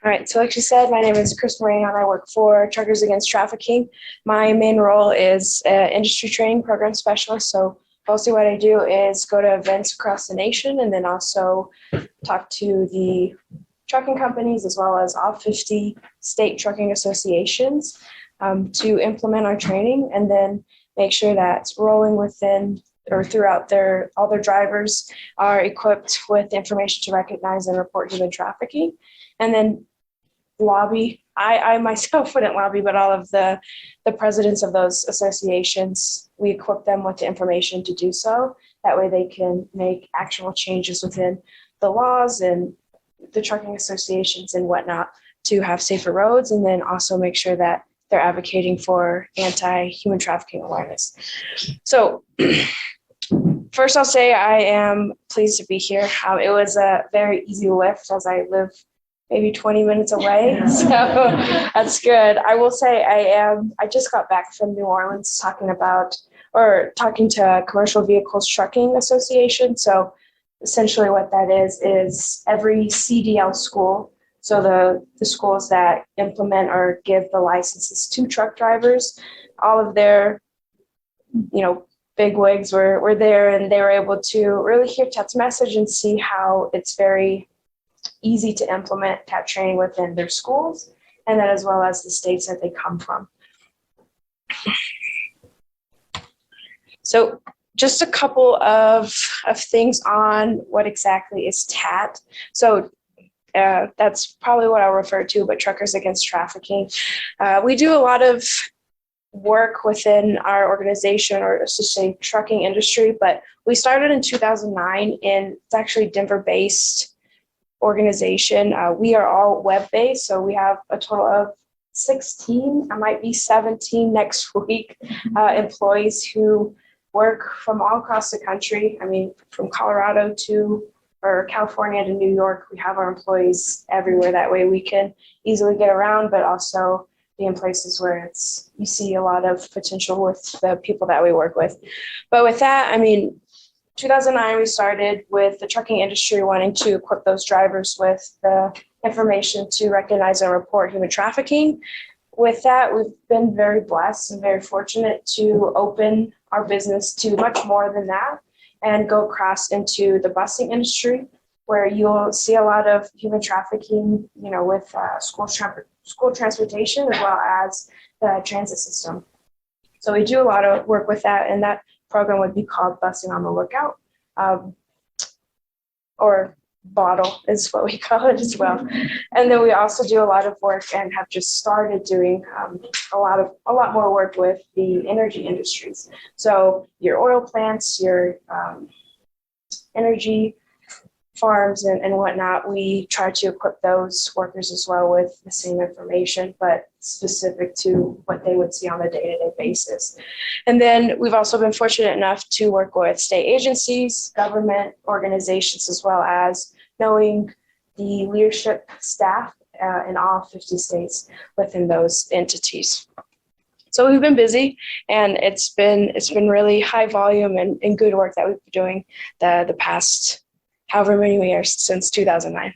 All right, so like you said, my name is Chris Moreno and I work for Truckers Against Trafficking. My main role is industry training program specialist. So mostly what I do is go to events across the nation and then also talk to the trucking companies as well as all 50 state trucking associations to implement our training and then make sure that it's rolling within or throughout all their drivers are equipped with information to recognize and report human trafficking. And then lobby. I myself wouldn't lobby, but all of the presidents of those associations, we equip them with the information to do so. That way they can make actual changes within the laws and the trucking associations and whatnot to have safer roads, and then also make sure that they're advocating for anti-human trafficking awareness. So first I'll say I am pleased to be here. It was a very easy lift as I live maybe 20 minutes away, so that's good. I will say I just got back from New Orleans talking to Commercial Vehicles Trucking Association. So essentially what that is every CDL school, so the schools that implement or give the licenses to truck drivers, all of their, big wigs were there, and they were able to really hear Tet's message and see how it's very easy to implement TAP training within their schools, and then as well as the states that they come from. So just a couple of things on what exactly is TAT. So that's probably what I'll refer to, but Truckers Against Trafficking. We do a lot of work within our organization, or let's just say trucking industry, but we started in 2009, and it's actually Denver-based organization. We are all web-based, so we have a total of 16, I might be 17 next week, employees who work from all across the country. I mean, from Colorado or California to New York, we have our employees everywhere. That way we can easily get around, but also be in places where you see a lot of potential with the people that we work with. But with that, 2009, we started with the trucking industry wanting to equip those drivers with the information to recognize and report human trafficking. With that, we've been very blessed and very fortunate to open our business to much more than that and go across into the busing industry, where you'll see a lot of human trafficking, with school transportation as well as the transit system. So we do a lot of work with that, and that program would be called Busing on the Lookout, or bottle is what we call it as well. And then we also do a lot of work and have just started doing a lot more work with the energy industries. So your oil plants, your energy farms and whatnot, we try to equip those workers as well with the same information, but specific to what they would see on a day-to-day basis. And then we've also been fortunate enough to work with state agencies, government organizations, as well as knowing the leadership staff in all 50 states within those entities. So we've been busy, and it's been really high volume and good work that we've been doing the past however many years since 2009.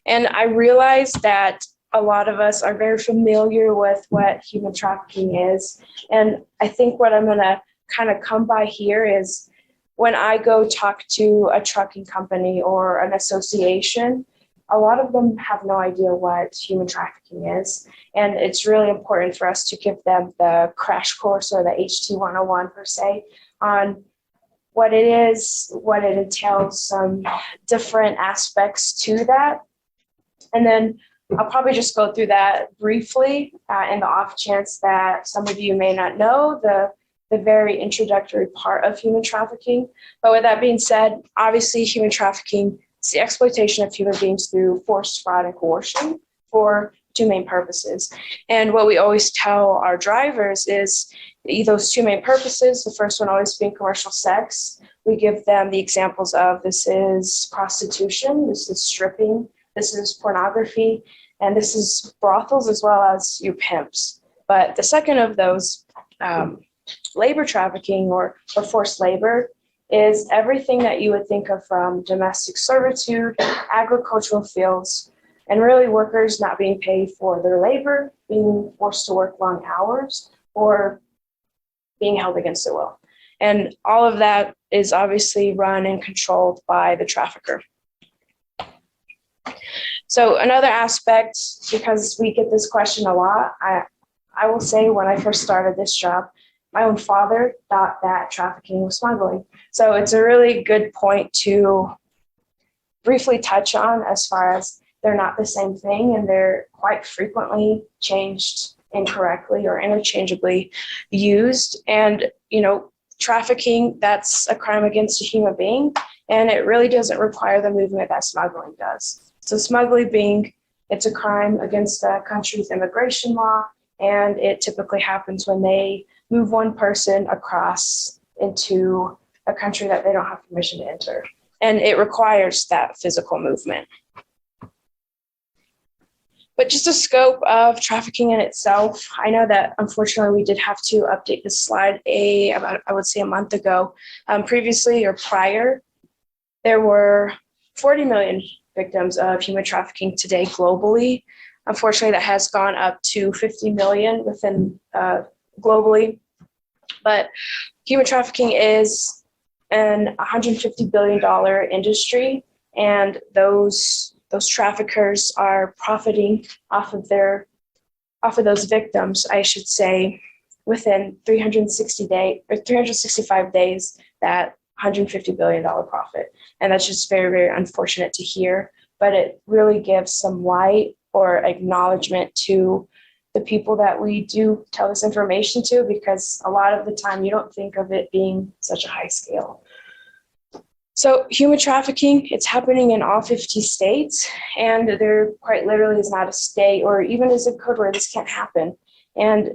And I realize that a lot of us are very familiar with what human trafficking is. And I think what I'm gonna kind of come by here is when I go talk to a trucking company or an association, a lot of them have no idea what human trafficking is. And it's really important for us to give them the crash course, or the HT 101 per se, on what it is, what it entails, some different aspects to that. And then I'll probably just go through that briefly in the off chance that some of you may not know the very introductory part of human trafficking. But with that being said, obviously human trafficking is the exploitation of human beings through force, fraud, and coercion for two main purposes. And what we always tell our drivers is those two main purposes, the first one always being commercial sex. We give them the examples of this is prostitution, this is stripping, this is pornography, and this is brothels as well as your pimps. But the second of those, labor trafficking or forced labor, is everything that you would think of from domestic servitude, agricultural fields, and really workers not being paid for their labor, being forced to work long hours, or being held against their will. And all of that is obviously run and controlled by the trafficker. So another aspect, because we get this question a lot, I will say when I first started this job, my own father thought that trafficking was smuggling. So it's a really good point to briefly touch on, as far as they're not the same thing, and they're quite frequently changed incorrectly or interchangeably used. And, trafficking, that's a crime against a human being, and it really doesn't require the movement that smuggling does. So smuggling it's a crime against a country's immigration law, and it typically happens when they move one person across into a country that they don't have permission to enter. And it requires that physical movement. But just the scope of trafficking in itself, I know that unfortunately we did have to update this slide about, I would say, a month ago. Previously or prior, there were 40 million victims of human trafficking today globally. Unfortunately, that has gone up to 50 million within globally. But human trafficking is an $150 billion industry, and those traffickers are profiting off of those victims, I should say, within 365 days, that $150 billion profit. And that's just very, very unfortunate to hear, but it really gives some light or acknowledgement to the people that we do tell this information to, because a lot of the time you don't think of it being such a high scale. So human trafficking, it's happening in all 50 states, and there quite literally is not a state or even a zip code where this can't happen. And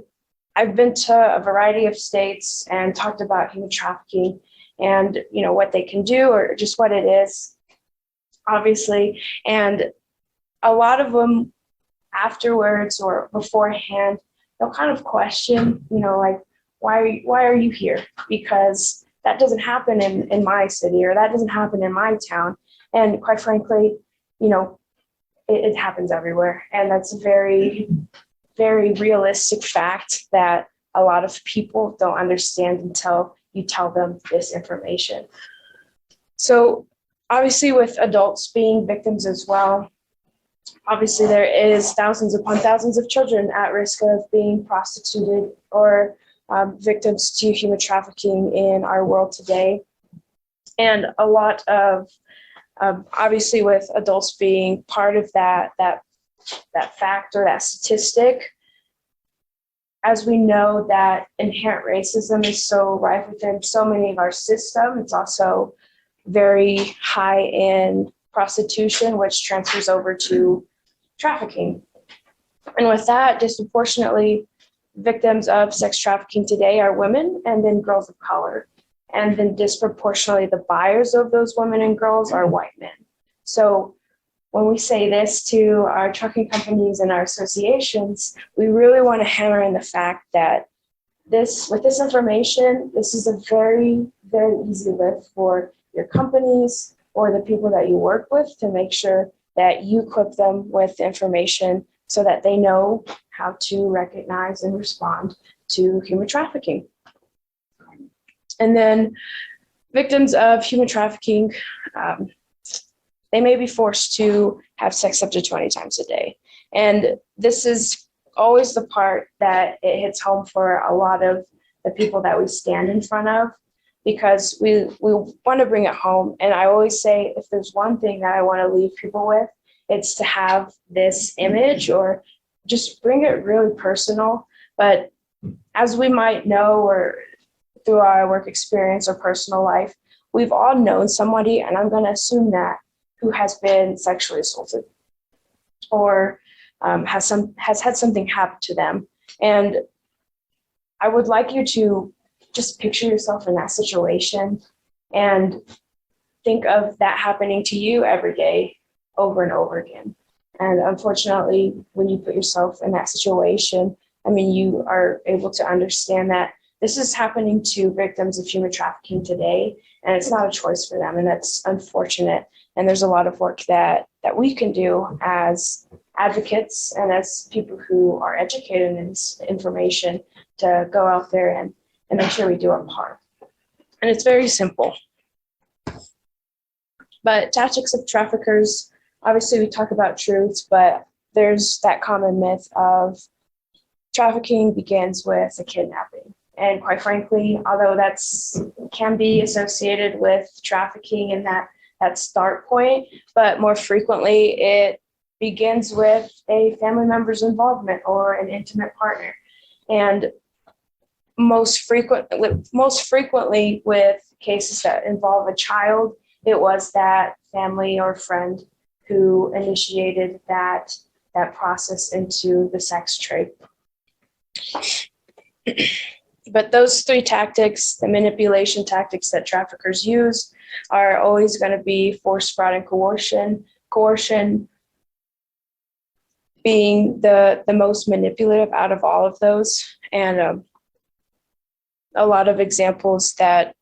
I've been to a variety of states and talked about human trafficking and what they can do, or just what it is, obviously. And a lot of them afterwards or beforehand, they'll kind of question, like, why are you here? Because that doesn't happen in my city, or that doesn't happen in my town. And quite frankly, it happens everywhere. And that's a very, very realistic fact that a lot of people don't understand until you tell them this information. So obviously with adults being victims as well, obviously there is thousands upon thousands of children at risk of being prostituted or victims to human trafficking in our world today. And a lot of, obviously with adults being part of that fact or that statistic, as we know that inherent racism is so rife within so many of our systems, it's also very high in prostitution, which transfers over to trafficking. And with that, disproportionately, victims of sex trafficking today are women and then girls of color. And then disproportionately, the buyers of those women and girls are white men. So when we say this to our trucking companies and our associations, we really want to hammer in the fact that with this information, this is a very, very easy lift for your companies or the people that you work with to make sure that you equip them with information so that they know how to recognize and respond to human trafficking. And then victims of human trafficking, they may be forced to have sex up to 20 times a day. And this is always the part that it hits home for a lot of the people that we stand in front of, because we want to bring it home. And I always say, if there's one thing that I want to leave people with, it's to have this image or just bring it really personal. But as we might know, or through our work experience or personal life, we've all known somebody, and I'm going to assume that, who has been sexually assaulted or has had something happen to them. And I would like you to just picture yourself in that situation and think of that happening to you every day, over and over again. And unfortunately, when you put yourself in that situation, you are able to understand that this is happening to victims of human trafficking today, and it's not a choice for them, and that's unfortunate. And there's a lot of work that that we can do as advocates and as people who are educated in this information to go out there and make sure we do our part. And it's very simple. But tactics of traffickers, obviously we talk about truths, but there's that common myth of trafficking begins with a kidnapping. And quite frankly, although that's can be associated with trafficking and that start point, but more frequently it begins with a family member's involvement or an intimate partner. And most frequently with cases that involve a child, it was that family or friend who initiated that process into the sex trade. But those three tactics, the manipulation tactics that traffickers use, are always going to be force, fraud, and coercion. Coercion being the most manipulative out of all of those. And a lot of examples that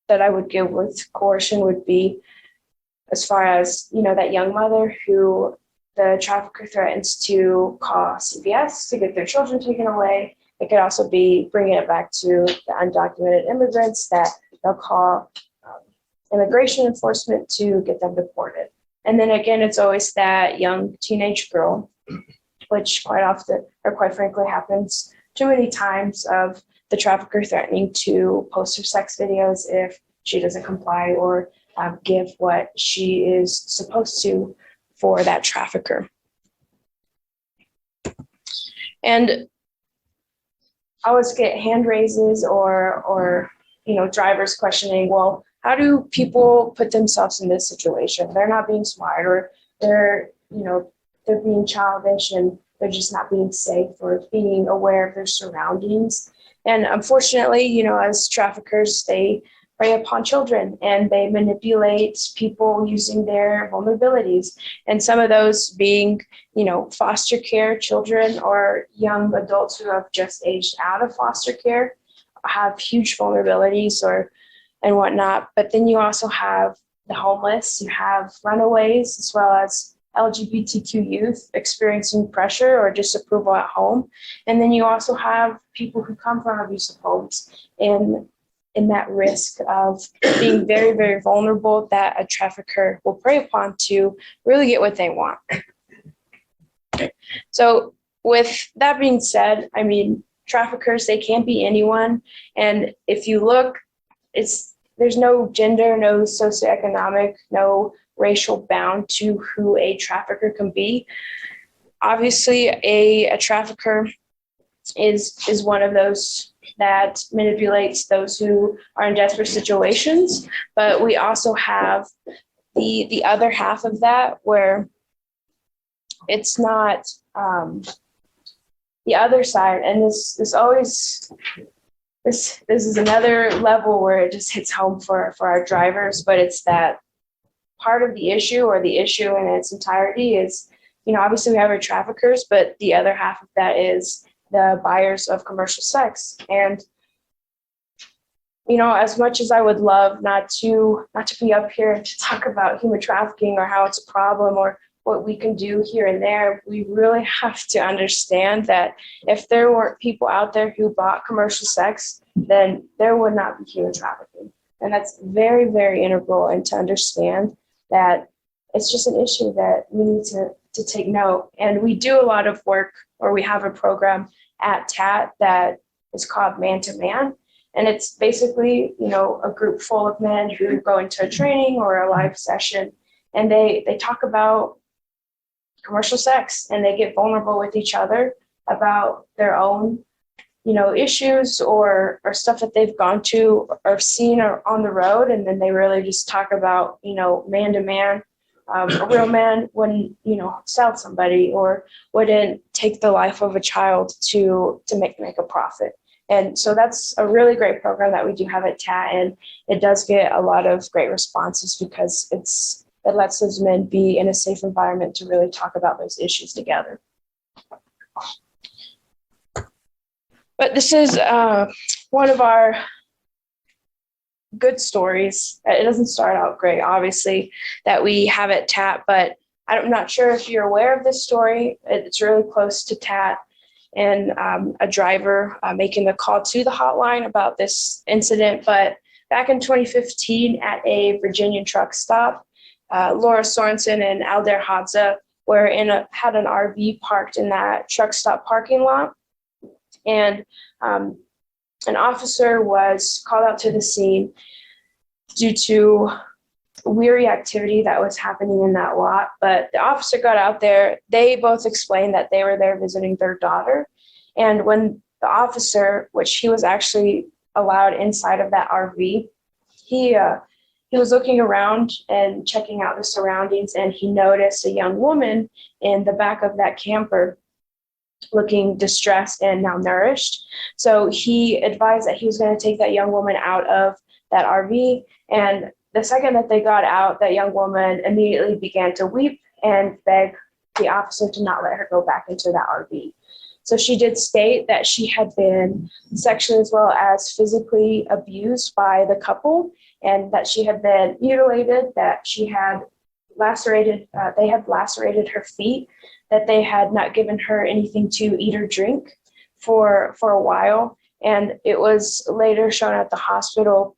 I would give with coercion would be as far as, that young mother who the trafficker threatens to call CPS to get their children taken away. It could also be bringing it back to the undocumented immigrants that they'll call immigration enforcement to get them deported. And then again, it's always that young teenage girl, which quite often, or quite frankly, happens too many times, of the trafficker threatening to post her sex videos if she doesn't comply or give what she is supposed to for that trafficker. And I always get hand raises or drivers questioning, well, how do people put themselves in this situation? They're not being smart, or they're being childish, and they're just not being safe or being aware of their surroundings. And unfortunately, as traffickers, they prey upon children and they manipulate people using their vulnerabilities. And some of those being, foster care children or young adults who have just aged out of foster care have huge vulnerabilities and whatnot. But then you also have the homeless, you have runaways, as well as LGBTQ youth experiencing pressure or disapproval at home. And then you also have people who come from abusive homes in that risk of being very, very vulnerable that a trafficker will prey upon to really get what they want. So with that being said, traffickers, they can't be anyone. And if you look, there's no gender, no socioeconomic, no racial bound to who a trafficker can be. Obviously, a trafficker is one of those that manipulates those who are in desperate situations, but we also have the other half of that where it's not the other side, and this is another level where it just hits home for our drivers, but it's that part of the issue, or the issue in its entirety, is, obviously we have our traffickers, but the other half of that is the buyers of commercial sex. And, as much as I would love not to be up here to talk about human trafficking or how it's a problem or what we can do here and there, we really have to understand that if there weren't people out there who bought commercial sex, then there would not be human trafficking. And that's very, very integral, and to understand that it's just an issue that we need to take note. And we do a lot of work, or we have a program at TAT that is called Man to Man. And it's basically, a group full of men who go into a training or a live session, and they talk about commercial sex, and they get vulnerable with each other about their own, issues or stuff that they've gone to or seen or on the road. And then they really just talk about, man to man. A real man wouldn't, sell somebody or wouldn't take the life of a child to make a profit. And so that's a really great program that we do have at TAT, and it does get a lot of great responses because it lets those men be in a safe environment to really talk about those issues together. But this is one of our good stories. It doesn't start out great, obviously, that we have at TAT, but I'm not sure if you're aware of this story. It's really close to Tat and a driver making the call to the hotline about this incident. But back in 2015 at a Virginian truck stop, Laura Sorensen and Alder Hadza had an RV parked in that truck stop parking lot. And an officer was called out to the scene due to weary activity that was happening in that lot. But the officer got out there. They both explained that they were there visiting their daughter. And when the officer, which he was actually allowed inside of that RV, he was looking around and checking out the surroundings, and he noticed a young woman in the back of that camper looking distressed and malnourished. So he advised that he was going to take that young woman out of that RV. And the second that they got out, that young woman immediately began to weep and beg the officer to not let her go back into that RV. So she did state that she had been sexually as well as physically abused by the couple, and that she had been mutilated, that she had they had lacerated her feet, that they had not given her anything to eat or drink for a while. And it was later shown at the hospital,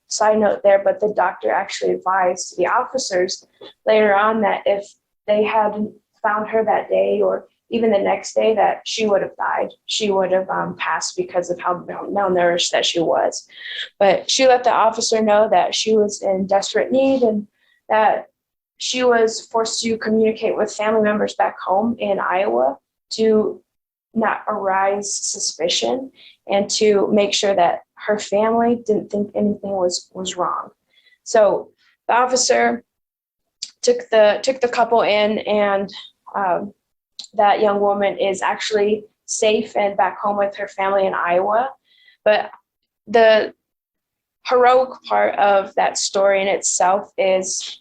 side note there, but the doctor actually advised the officers later on that if they hadn't found her that day or even the next day, that she would have died. She would have passed because of how malnourished that she was. But she let the officer know that she was in desperate need and that she was forced to communicate with family members back home in Iowa to not arise suspicion and to make sure that her family didn't think anything was wrong. So the officer took the couple in, and that young woman is actually safe and back home with her family in Iowa. But the heroic part of that story in itself is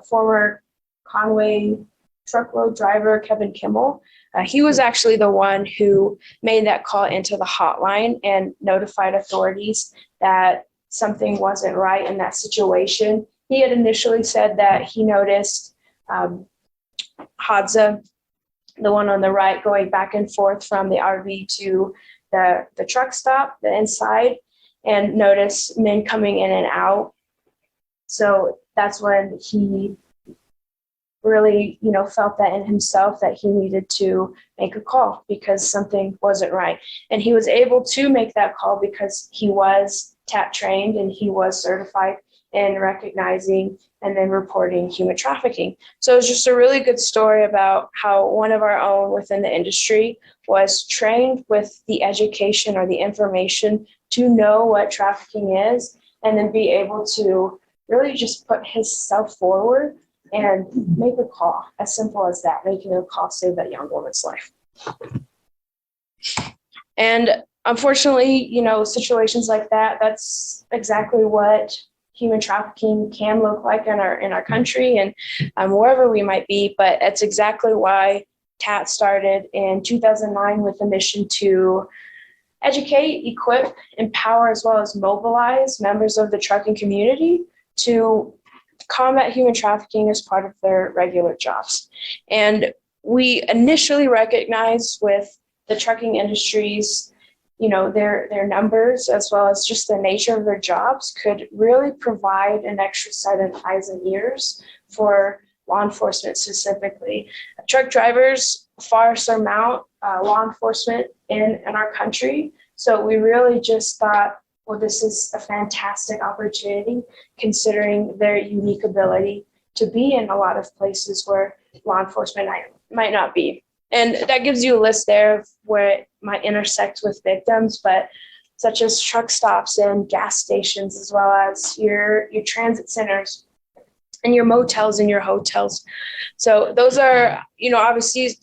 former Conway truckload driver Kevin Kimmel. He was actually the one who made that call into the hotline and notified authorities that something wasn't right in that situation. He had initially said that he noticed Hadza, the one on the right, going back and forth from the RV to the truck stop, the inside, and noticed men coming in and out. So that's when he really, felt that in himself that he needed to make a call because something wasn't right. And he was able to make that call because he was TAP trained and he was certified in recognizing and then reporting human trafficking. So it's just a really good story about how one of our own within the industry was trained with the education or the information to know what trafficking is, and then be able to really just put himself forward and make a call. As simple as that, making a call saved that young woman's life. And unfortunately, situations like that, that's exactly what human trafficking can look like in our country and wherever we might be. But that's exactly why TAT started in 2009 with a mission to educate, equip, empower, as well as mobilize members of the trucking community to combat human trafficking as part of their regular jobs. And we initially recognized with the trucking industries, their numbers as well as just the nature of their jobs could really provide an extra set of eyes and ears for law enforcement specifically. Truck drivers far surmount law enforcement in our country. So we really just thought, well, this is a fantastic opportunity considering their unique ability to be in a lot of places where law enforcement might not be. And that gives you a list there of where it might intersect with victims, but such as truck stops and gas stations, as well as your transit centers and your motels and your hotels. So those are, obviously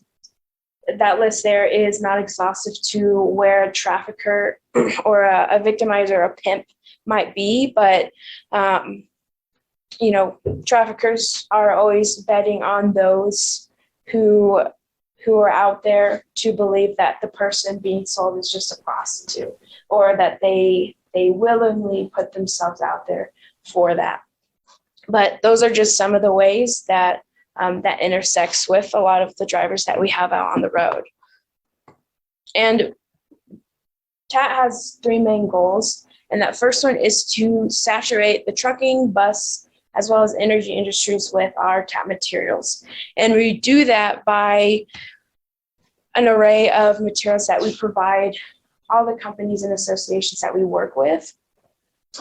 that list there is not exhaustive to where a trafficker or a victimizer or a pimp might be, but traffickers are always betting on those who are out there to believe that the person being sold is just a prostitute, or that they willingly put themselves out there for that. But those are just some of the ways that that intersects with a lot of the drivers that we have out on the road. And TAT has 3 main goals, and that first one is to saturate the trucking, bus, as well as energy industries with our TAT materials. And we do that by an array of materials that we provide all the companies and associations that we work with.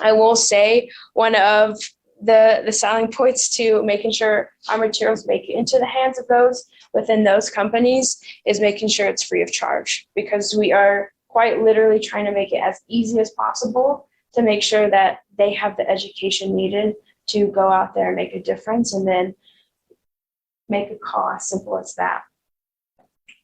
I will say one of the selling points to making sure our materials make it into the hands of those within those companies is making sure it's free of charge, because we are quite literally trying to make it as easy as possible to make sure that they have the education needed to go out there and make a difference, and then make a call as simple as that.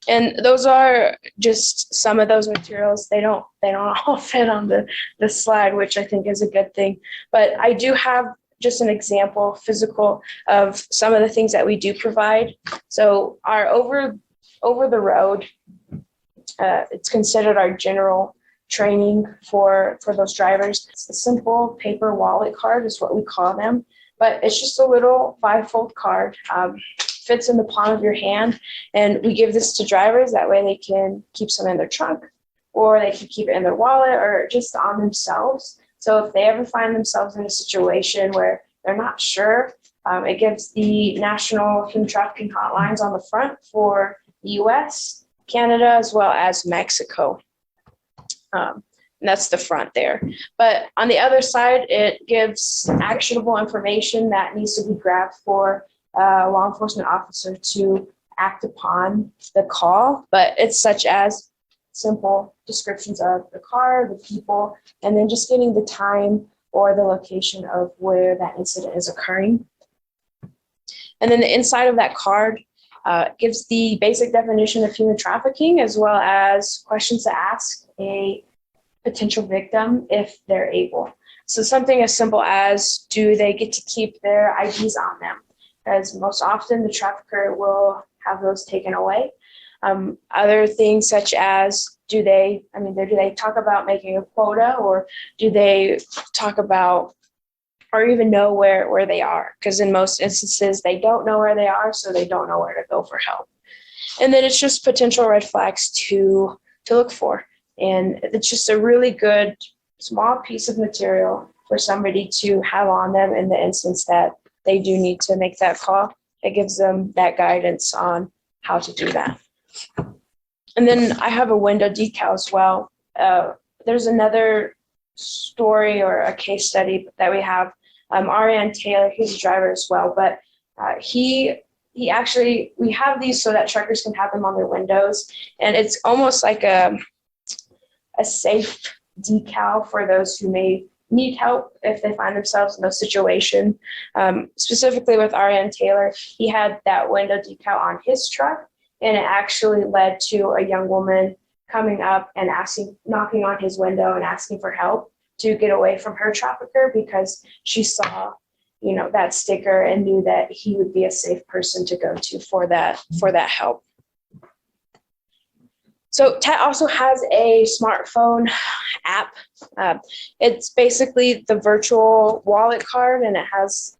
And those are just some of those materials. They don't all fit on the slide, which I think is a good thing. But I do have just an example, physical, of some of the things that we do provide. So our over the road, it's considered our general training for those drivers. It's a simple paper wallet card is what we call them, but it's just a little bifold card. Fits in the palm of your hand, and we give this to drivers. That way they can keep some in their trunk, or they can keep it in their wallet, or just on themselves. So if they ever find themselves in a situation where they're not sure, it gives the national human trafficking hotlines on the front for the US, Canada, as well as Mexico. And that's the front there. But on the other side, it gives actionable information that needs to be grabbed for a law enforcement officer to act upon the call. But it's such as simple descriptions of the car, the people, and then just getting the time or the location of where that incident is occurring. And then the inside of that card gives the basic definition of human trafficking, as well as questions to ask a potential victim if they're able. So something as simple as, do they get to keep their IDs on them? As most often the trafficker will have those taken away. Other things such as, do they talk about making a quota, or do they talk about or even know where they are? Because in most instances they don't know where they are, so they don't know where to go for help. And then it's just potential red flags to look for. And it's just a really good small piece of material for somebody to have on them in the instance that they do need to make that call. It gives them that guidance on how to do that. And then I have a window decal as well. There's another story or a case study that we have. Ariane Taylor, he's a driver as well, but he actually, we have these so that truckers can have them on their windows. And it's almost like a safe decal for those who may need help if they find themselves in those situations. Specifically with Ariane Taylor, he had that window decal on his truck, and it actually led to a young woman coming up and knocking on his window and asking for help to get away from her trafficker, because she saw, that sticker and knew that he would be a safe person to go to for that help. So TAT also has a smartphone app. It's basically the virtual wallet card, and it has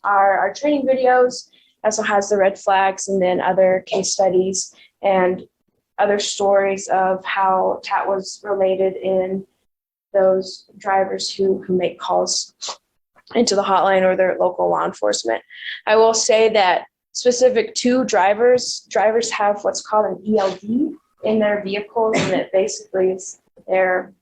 our training videos. It also has the red flags, and then other case studies and other stories of how TAT was related in those drivers who make calls into the hotline or their local law enforcement. I will say that specific to drivers have what's called an ELD in their vehicles, and it basically is their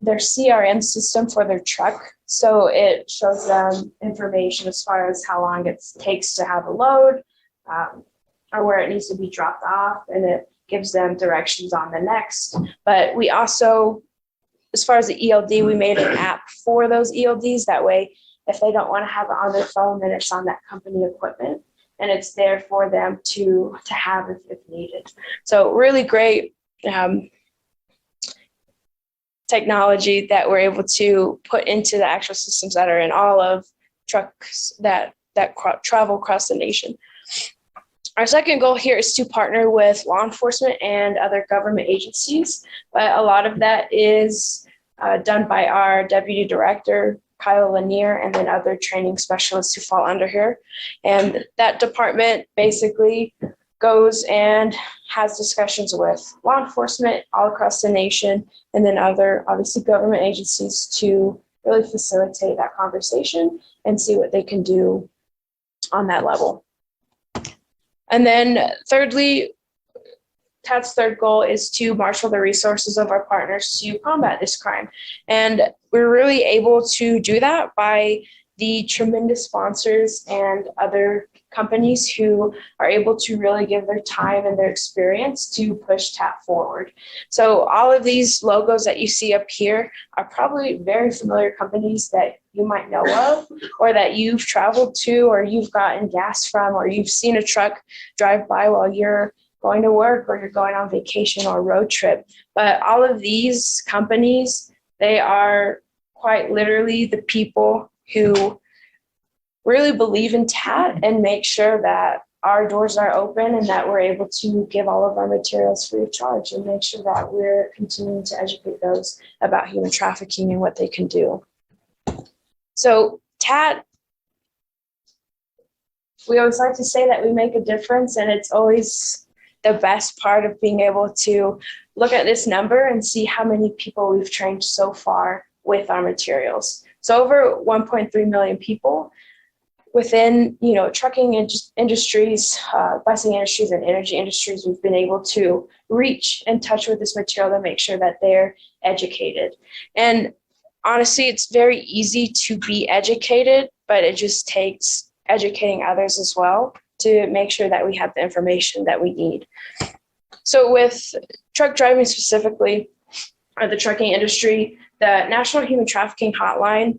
CRM system for their truck. So it shows them information as far as how long it takes to have a load, or where it needs to be dropped off, and it gives them directions on the next. But we also, as far as the ELD, we made an app for those ELDs. That way, if they don't want to have it on their phone, then it's on that company equipment, and it's there for them to have if needed. So really great technology that we're able to put into the actual systems that are in all of trucks that travel across the nation. Our second goal here is to partner with law enforcement and other government agencies, but a lot of that is done by our deputy director, Kyle Lanier, and then other training specialists who fall under her. And that department basically goes and has discussions with law enforcement all across the nation, and then other, obviously, government agencies to really facilitate that conversation and see what they can do on that level. And then thirdly, TAT's third goal is to marshal the resources of our partners to combat this crime. And we're really able to do that by the tremendous sponsors and other companies who are able to really give their time and their experience to push TAT forward. So all of these logos that you see up here are probably very familiar companies that you might know of, or that you've traveled to, or you've gotten gas from, or you've seen a truck drive by while you're going to work, or you're going on vacation or road trip. But all of these companies, they are quite literally the people who really believe in TAT and make sure that our doors are open and that we're able to give all of our materials free of charge, and make sure that we're continuing to educate those about human trafficking and what they can do. So TAT, we always like to say that we make a difference, and it's always the best part of being able to look at this number and see how many people we've trained so far with our materials. So over 1.3 million people within, trucking industries, busing industries, and energy industries, we've been able to reach and touch with this material to make sure that they're educated. And honestly, it's very easy to be educated, but it just takes educating others as well to make sure that we have the information that we need. So with truck driving specifically, or the trucking industry, the National Human Trafficking Hotline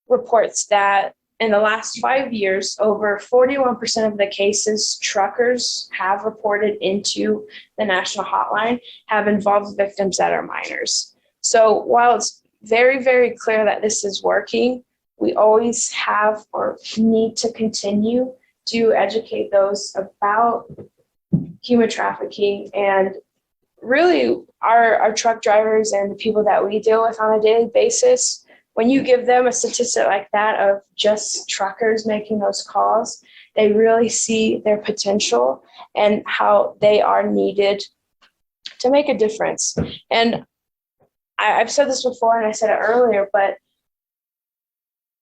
reports that in the last 5 years, over 41% of the cases truckers have reported into the national hotline have involved victims that are minors. So while it's very, very clear that this is working, we always have or need to continue to educate those about human trafficking. And really our truck drivers and the people that we deal with on a daily basis, when you give them a statistic like that of just truckers making those calls, they really see their potential and how they are needed to make a difference. And I've said this before and I said it earlier, but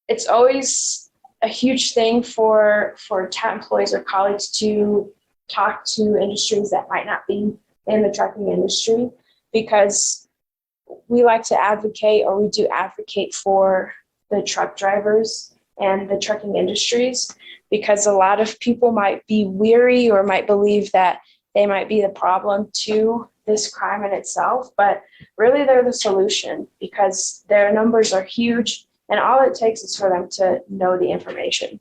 it's always a huge thing for TAT employees or colleagues to talk to industries that might not be in the trucking industry, because we like to advocate, or we do advocate for the truck drivers and the trucking industries, because a lot of people might be weary or might believe that they might be the problem to this crime in itself, but really they're the solution, because their numbers are huge and all it takes is for them to know the information.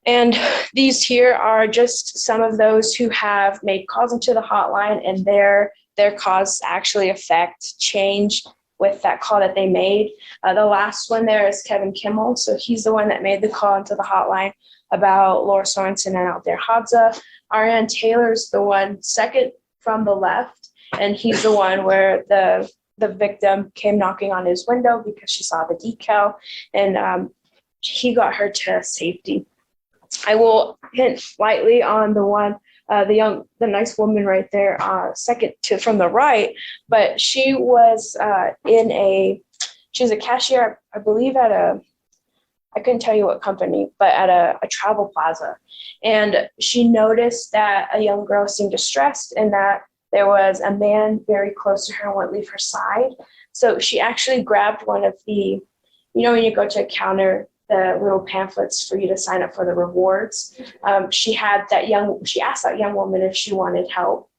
And these here are just some of those who have made calls into the hotline, and their calls actually affect change with that call that they made. The last one there is Kevin Kimmel. So he's the one that made the call into the hotline about Laura Sorensen and Aldair Hadza. Ariane Taylor's the one second from the left, and he's the one where the victim came knocking on his window because she saw the decal, and he got her to safety. I will hint lightly on the one, the nice woman right there, second to from the right, but she was she was a cashier, I believe I couldn't tell you what company, but at a travel plaza. And she noticed that a young girl seemed distressed and that there was a man very close to her and wouldn't leave her side. So she actually grabbed one of the, when you go to a counter, the little pamphlets for you to sign up for the rewards. She asked that young woman if she wanted help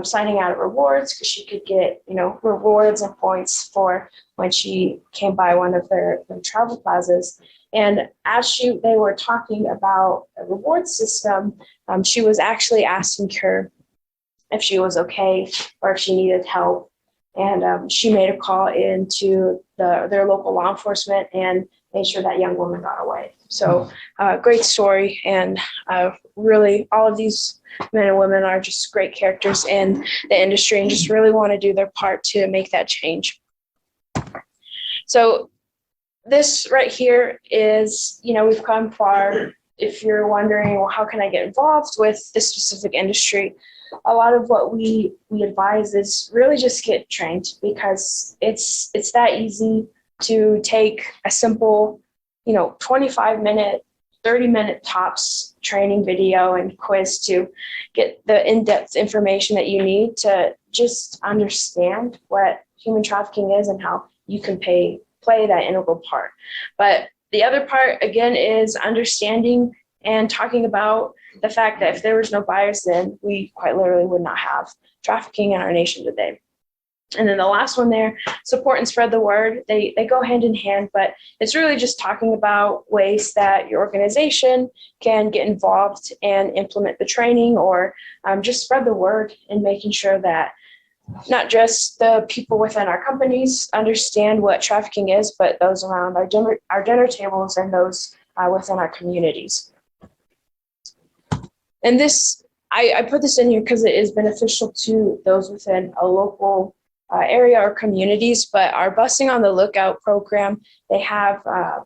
signing out of rewards, because she could get, rewards and points for when she came by one of their travel plazas. And as they were talking about a reward system, she was actually asking her if she was okay or if she needed help. And she made a call into their local law enforcement and made sure that young woman got away. So great story. And really all of these men and women are just great characters in the industry and just really want to do their part to make that change. So this right here is, we've come far. If you're wondering, well, how can I get involved with this specific industry? A lot of what we advise is really just get trained, because it's that easy to take a simple, 25-minute, 30-minute tops training video and quiz to get the in-depth information that you need to just understand what human trafficking is and how you can play that integral part. But the other part, again, is understanding and talking about the fact that if there was no buyers, then we quite literally would not have trafficking in our nation today. And then the last one there, support and spread the word. They go hand in hand, but it's really just talking about ways that your organization can get involved and implement the training, or just spread the word, and making sure that not just the people within our companies understand what trafficking is, but those around our dinner tables and those within our communities. And this, I put this in here because it is beneficial to those within a local area or communities. But our Busing on the Lookout program, they have a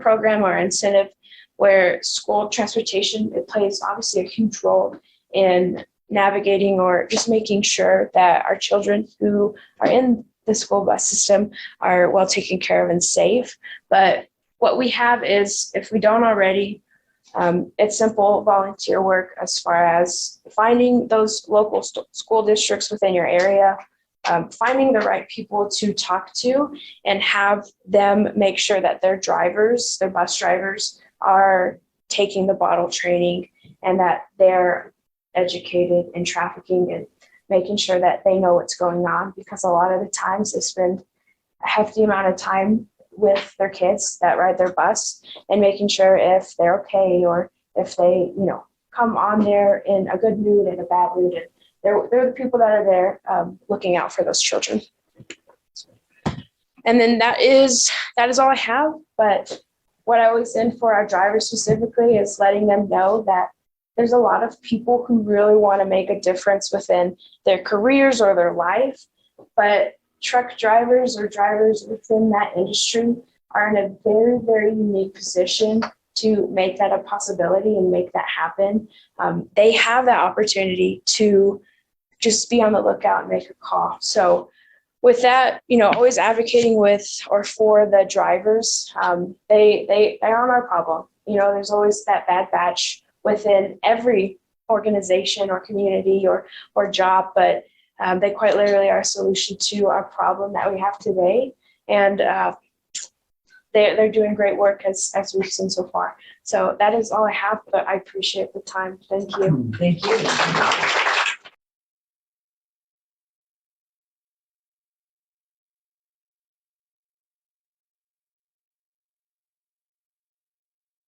program or incentive where school transportation, it plays obviously a huge role in navigating or just making sure that our children who are in the school bus system are well taken care of and safe. But what we have is, if we don't already, it's simple volunteer work as far as finding those local school districts within your area, finding the right people to talk to, and have them make sure that their bus drivers, are taking the bottle training, and that they're educated in trafficking, and making sure that they know what's going on, because a lot of the times they spend a hefty amount of time with their kids that ride their bus, and making sure if they're okay, or if they, come on there in a good mood and a bad mood, and they're the people that are there looking out for those children. And then that is all I have. But what I always send for our drivers specifically is letting them know that there's a lot of people who really want to make a difference within their careers or their life, but truck drivers or drivers within that industry are in a very, very unique position to make that a possibility and make that happen. They have that opportunity to just be on the lookout and make a call. So with that, always advocating with or for the drivers, they aren't our problem. There's always that bad batch within every organization or community or job, but they quite literally are a solution to our problem that we have today. And they're doing great work as we've seen so far. So that is all I have, but I appreciate the time. Thank you. Thank you.